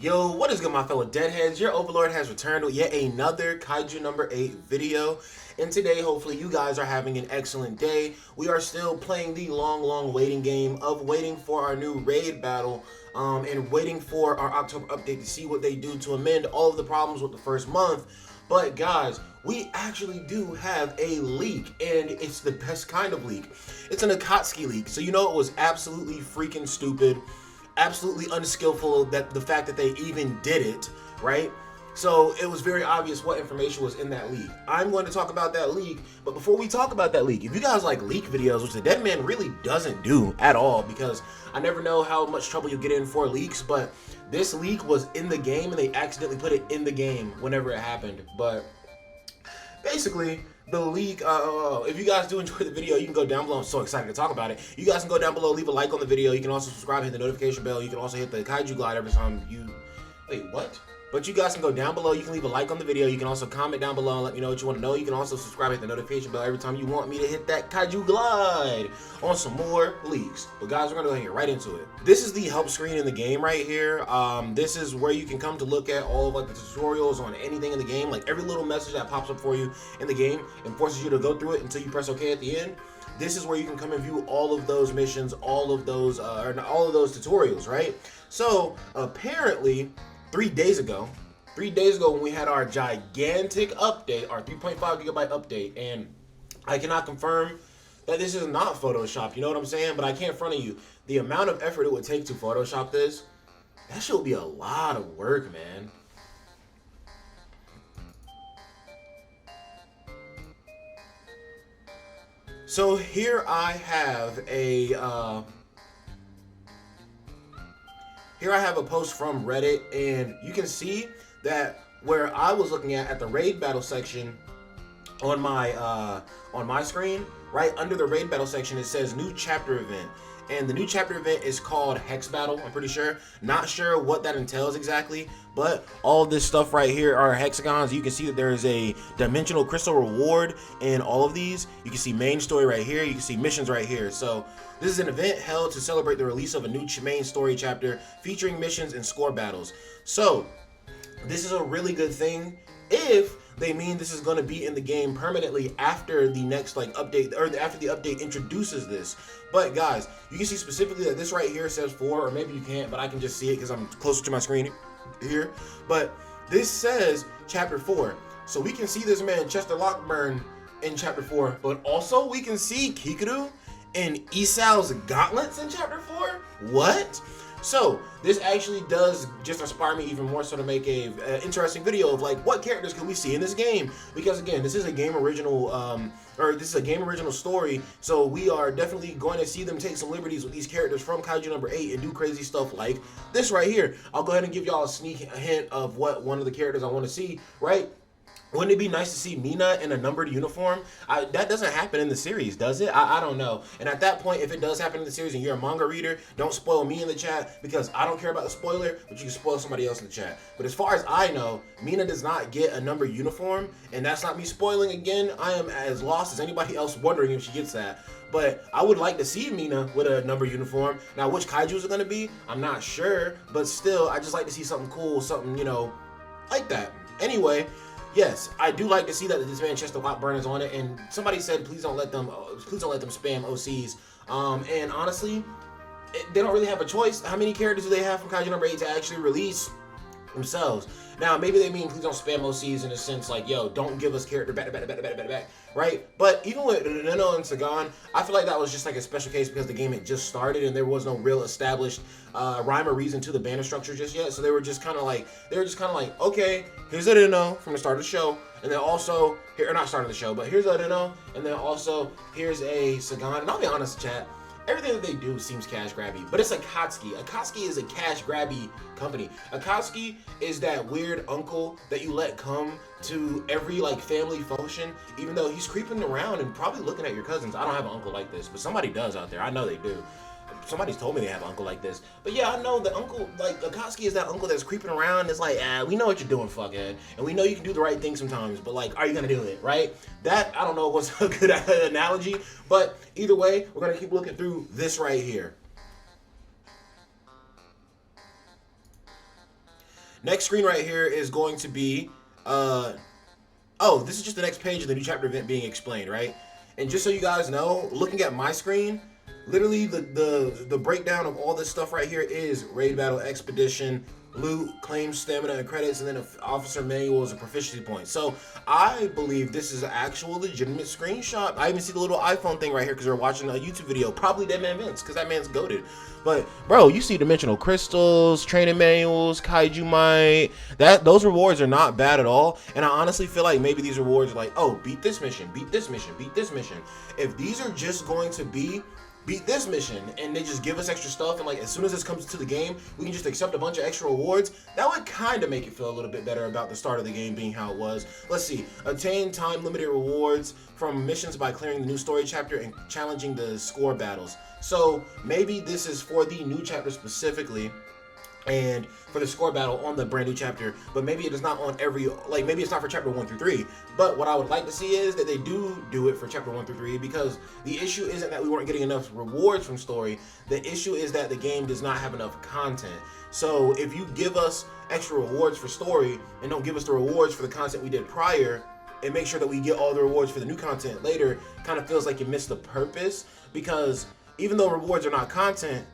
Yo, what is good, my fellow deadheads? Your overlord has returned with yet another Kaiju number 8 video. And today, hopefully, you guys are having an excellent day. We are still playing the long waiting game of waiting for our new raid battle and waiting for our October update to see what they do to amend all of the problems with the first month. But guys, we actually do have a leak, and it's the best kind of leak. It's an Akatsuki leak, so you know it was absolutely freaking stupid. Absolutely unskillful, that the fact that they even did it, right? So it was very obvious what information was in that leak. I'm going to talk about that leak, but before we talk about that leak, if you guys like leak videos, which the Deadman really doesn't do at all, because I never know how much trouble you get in for leaks, but this leak was in the game and they accidentally put it in the game whenever it happened. But basically, the leak, if you guys do enjoy the video, you can go down below. I'm so excited to talk about it. You guys can go down below, leave a like on the video. You can also subscribe, hit the notification bell. You can also hit the Kaiju glide every time you... Wait, what? But you guys can go down below. You can leave a like on the video. You can also comment down below and let me know what you want to know. You can also subscribe, hit the notification bell every time you want me to hit that Kaiju glide on some more leaks. But guys, we're going to go ahead and get right into it. This is the help screen in the game right here. This is where you can come to look at all of like the tutorials on anything in the game. Like every little message that pops up for you in the game and forces you to go through it until you press OK at the end. This is where you can come and view all of those missions, all of those tutorials, right? So apparently 3 days ago when we had our gigantic update, our 3.5 gigabyte update, and I cannot confirm that this is not Photoshop, you know what I'm saying? But I can't front of you. The amount of effort it would take to Photoshop this, that should be a lot of work, man. So here I have a post from Reddit, and you can see that where I was looking at the raid battle section on my screen, right under the raid battle section, it says new chapter event. And the new chapter event is called Hex Battle, I'm pretty sure. Not sure what that entails exactly, but all this stuff right here are hexagons. You can see that there is a dimensional crystal reward in all of these. You can see main story right here. You can see missions right here. So this is an event held to celebrate the release of a new main story chapter featuring missions and score battles. So this is a really good thing if they mean this is going to be in the game permanently after the next update, or after the update introduces this. But guys, you can see specifically that this right here says 4, or maybe you can't, but I can just see it because I'm closer to my screen here. But this says chapter 4, so we can see this man Chester Lockburn in chapter 4, but also we can see Kikuru and Isau's gauntlets in chapter 4. What? So this actually does just inspire me even more so to make a interesting video of like what characters can we see in this game, because again, this is a game original story, so we are definitely going to see them take some liberties with these characters from Kaiju number 8 and do crazy stuff like this right here. I'll go ahead and give y'all a sneak hint of what one of the characters I want to see, right? Wouldn't it be nice to see Mina in a numbered uniform? That doesn't happen in the series, does it? I don't know. And at that point, if it does happen in the series and you're a manga reader, don't spoil me in the chat, because I don't care about the spoiler, but you can spoil somebody else in the chat. But as far as I know, Mina does not get a numbered uniform, and that's not me spoiling again. I am as lost as anybody else wondering if she gets that. But I would like to see Mina with a number uniform. Now, which Kaijus are going to be, I'm not sure. But still, I just like to see something cool, something, you know, like that. Anyway, yes, I do like to see that this man Chester Lockburn is on it, and somebody said please don't let them spam OCs. And honestly, they don't really have a choice. How many characters do they have from Kaiju number 8 to actually release themselves? Now, maybe they mean please don't spam OCs in a sense like, yo, don't give us character back, right? But even with Nino and Sagan, I feel like that was just like a special case because the game had just started and there was no real established rhyme or reason to the banner structure just yet. So they were just kind of like, okay, here's a Nino from the start of the show, and then also here, or not start of the show, but here's a Nino, and then also here's a Sagan. And I'll be honest, chat, everything that they do seems cash grabby, but it's Akatsuki. Akatsuki is a cash grabby company. Akatsuki is that weird uncle that you let come to every like family function, even though he's creeping around and probably looking at your cousins. I don't have an uncle like this, but somebody does out there. I know they do. Somebody's told me they have an uncle like this. But yeah, I know the uncle, like Akatsuki is that uncle that's creeping around. It's like, we know what you're doing, fuckhead. And we know you can do the right thing sometimes, but like, are you gonna do it, right? That, I don't know what's a good analogy, but either way, we're gonna keep looking through this right here. Next screen right here is going to be, oh, this is just the next page of the new chapter event being explained, right? And just so you guys know, looking at my screen, literally the breakdown of all this stuff right here is raid battle, expedition, loot, claims, stamina, and credits, and then officer manuals and proficiency points. So I believe this is an actual legitimate screenshot. I even see the little iPhone thing right here because they're watching a YouTube video, probably DEADMANVINCE, because that man's goated. But bro, you see dimensional crystals, training manuals, Kaiju might. Those rewards are not bad at all. And I honestly feel like maybe these rewards are like, oh, beat this mission, beat this mission, beat this mission. If these are just going to be beat this mission and they just give us extra stuff, and like as soon as this comes to the game we can just accept a bunch of extra rewards, that would kind of make it feel a little bit better about the start of the game being how it was. Let's see, obtain time limited rewards from missions by clearing the new story chapter and challenging the score battles. So maybe this is for the new chapter specifically and for the score battle on the brand new chapter, but maybe it is not on every, like maybe it's not for chapter 1 through 3. But what I would like to see is that they do it for chapter 1 through 3, because the issue isn't that we weren't getting enough rewards from story. The issue is that the game does not have enough content. So if you give us extra rewards for story and don't give us the rewards for the content we did prior, and make sure that we get all the rewards for the new content later, kind of feels like you missed the purpose. Because even though rewards are not content,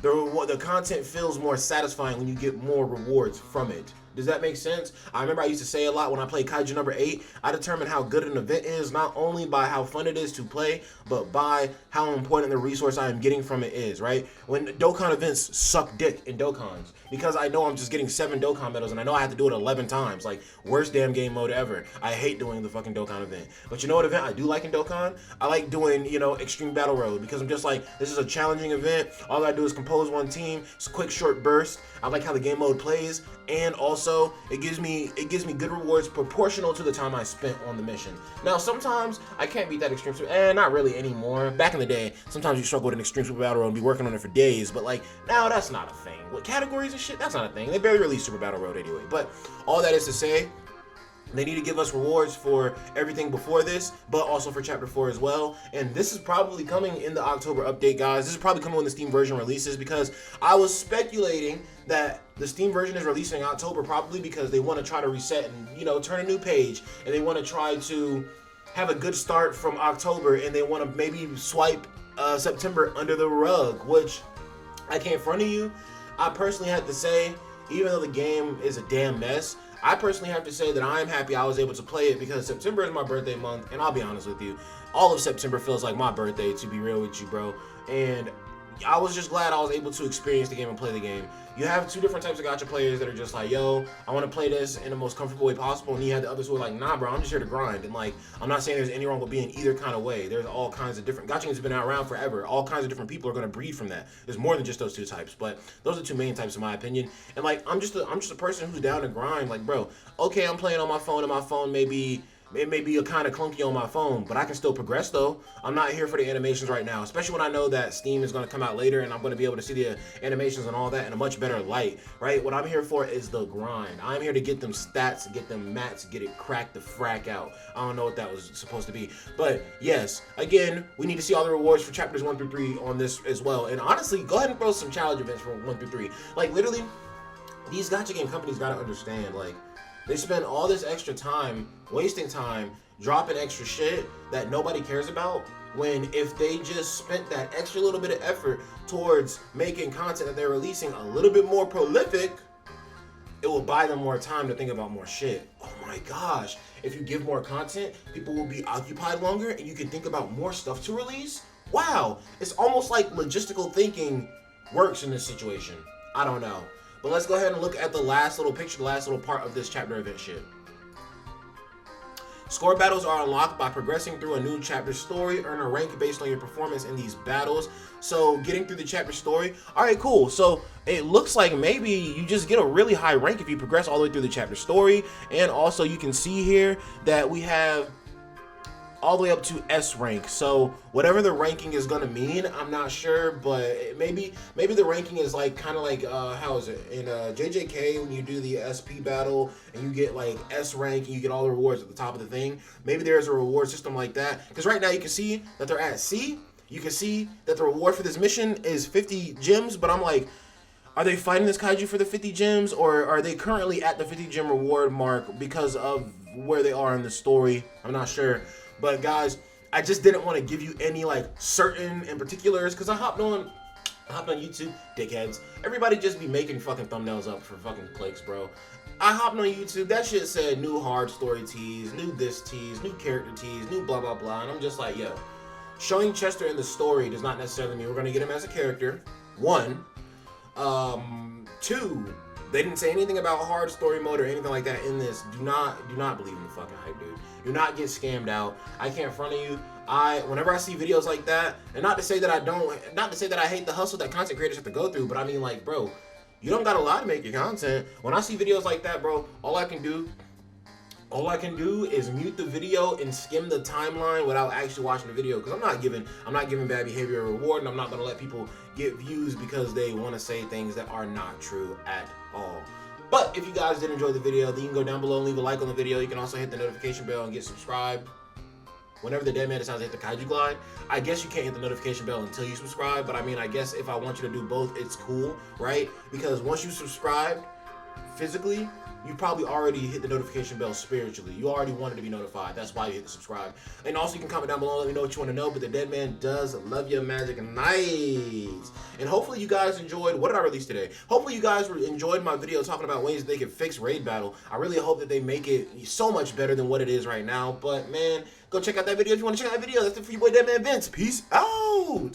the content feels more satisfying when you get more rewards from it. Does that make sense? I remember I used to say a lot when I played Kaiju number 8, I determine how good an event is not only by how fun it is to play, but by how important the resource I am getting from it is, right? When Dokkan events suck dick in Dokkans, because I know I'm just getting 7 Dokkan medals and I know I have to do it 11 times. Like, worst damn game mode ever. I hate doing the fucking Dokkan event. But you know what event I do like in Dokkan? I like doing, you know, Extreme Battle Road, because I'm just like, this is a challenging event. All I do is compose one team. It's a quick, short burst. I like how the game mode plays, and also it gives me good rewards proportional to the time I spent on the mission. Now sometimes I can't beat that extreme super, not really anymore. Back in the day, sometimes you struggle with an extreme super battle road and be working on it for days, but like now that's not a thing. With categories and shit, that's not a thing. They barely release super battle road anyway. But all that is to say, they need to give us rewards for everything before this, but also for Chapter 4 as well. And this is probably coming in the October update, guys. This is probably coming when the Steam version releases, because I was speculating that the Steam version is releasing in October probably because they want to try to reset and, you know, turn a new page. And they want to try to have a good start from October, and they want to maybe swipe September under the rug, which I can't front of you. I personally have to say, even though the game is a damn mess, I personally have to say that I am happy I was able to play it, because September is my birthday month, and I'll be honest with you, all of September feels like my birthday, to be real with you, bro. And I was just glad I was able to experience the game and play the game. You have 2 different types of gacha players that are just like, yo, I want to play this in the most comfortable way possible, and you have the others who are like, nah, bro, I'm just here to grind. And like, I'm not saying there's any wrong with being either kind of way. There's all kinds of different, gacha games have been around forever. All kinds of different people are going to breed from that. There's more than just those 2 types, but those are 2 main types in my opinion. And like, I'm just a person who's down to grind. Like, bro, okay, I'm playing on my phone, and my phone it may be a kind of clunky on my phone, but I can still progress though. I'm not here for the animations right now, especially when I know that Steam is going to come out later and I'm going to be able to see the animations and all that in a much better light, right? What I'm here for is the grind. I'm here to get them stats, get them mats, get it cracked the frack out. I don't know what that was supposed to be, but yes, again, we need to see all the rewards for chapters 1 through 3 on this as well. And honestly, go ahead and throw some challenge events from 1 through 3. Like, literally, these gacha game companies got to understand, like, they spend all this extra time, wasting time, dropping extra shit that nobody cares about, when if they just spent that extra little bit of effort towards making content that they're releasing a little bit more prolific, it will buy them more time to think about more shit. Oh my gosh, if you give more content, people will be occupied longer and you can think about more stuff to release? Wow, it's almost like logistical thinking works in this situation. I don't know. But let's go ahead and look at the last little picture, the last little part of this chapter event shit. Score battles are unlocked by progressing through a new chapter story. Earn a rank based on your performance in these battles. So getting through the chapter story. All right, cool. So it looks like maybe you just get a really high rank if you progress all the way through the chapter story. And also you can see here that we have all the way up to S rank. So whatever the ranking is gonna mean, I'm not sure, but maybe the ranking is like kind of like how is it in JJK when you do the SP battle and you get like S rank and you get all the rewards at the top of the thing. Maybe there's a reward system like that, because right now you can see that they're at C. You can see that the reward for this mission is 50 gems, but I'm like, Are they fighting this kaiju for the 50 gems, or are they currently at the 50 gem reward mark because of where they are in the story? I'm not sure. But guys, I just didn't want to give you any like certain in particulars because I hopped on YouTube, dickheads. Everybody just be making fucking thumbnails up for fucking clicks, bro. I hopped on YouTube, that shit said new hard story tease, new this tease, new character tease, new blah blah blah, and I'm just like, yo, showing Chester in the story does not necessarily mean we're gonna get him as a character. One. Two, they didn't say anything about hard story mode or anything like that in this. Do not believe in the fucking hype, dude. Do not get scammed out. I can't front of you. Whenever I see videos like that, and not to say that I hate the hustle that content creators have to go through, but I mean, like, bro, you don't got a lot to make your content. When I see videos like that, bro, all I can do is mute the video and skim the timeline without actually watching the video, because I'm not giving bad behavior a reward, and I'm not gonna let people get views because they want to say things that are not true at all. But if you guys did enjoy the video, then you can go down below and leave a like on the video. You can also hit the notification bell and get subscribed. Whenever the dead man decides to hit the kaiju glide, I guess you can't hit the notification bell until you subscribe, but I mean, I guess if I want you to do both, it's cool, right? Because once you subscribe physically, you probably already hit the notification bell spiritually. You already wanted to be notified. That's why you hit the subscribe. And also, you can comment down below and let me know what you want to know. But the dead man does love your magic nights. And hopefully you guys enjoyed. What did I release today? Hopefully you guys enjoyed my video talking about ways they can fix raid battle. I really hope that they make it so much better than what it is right now. But man, go check out that video if you want to check out that video. That's it for your boy DeadmanVince. Peace out.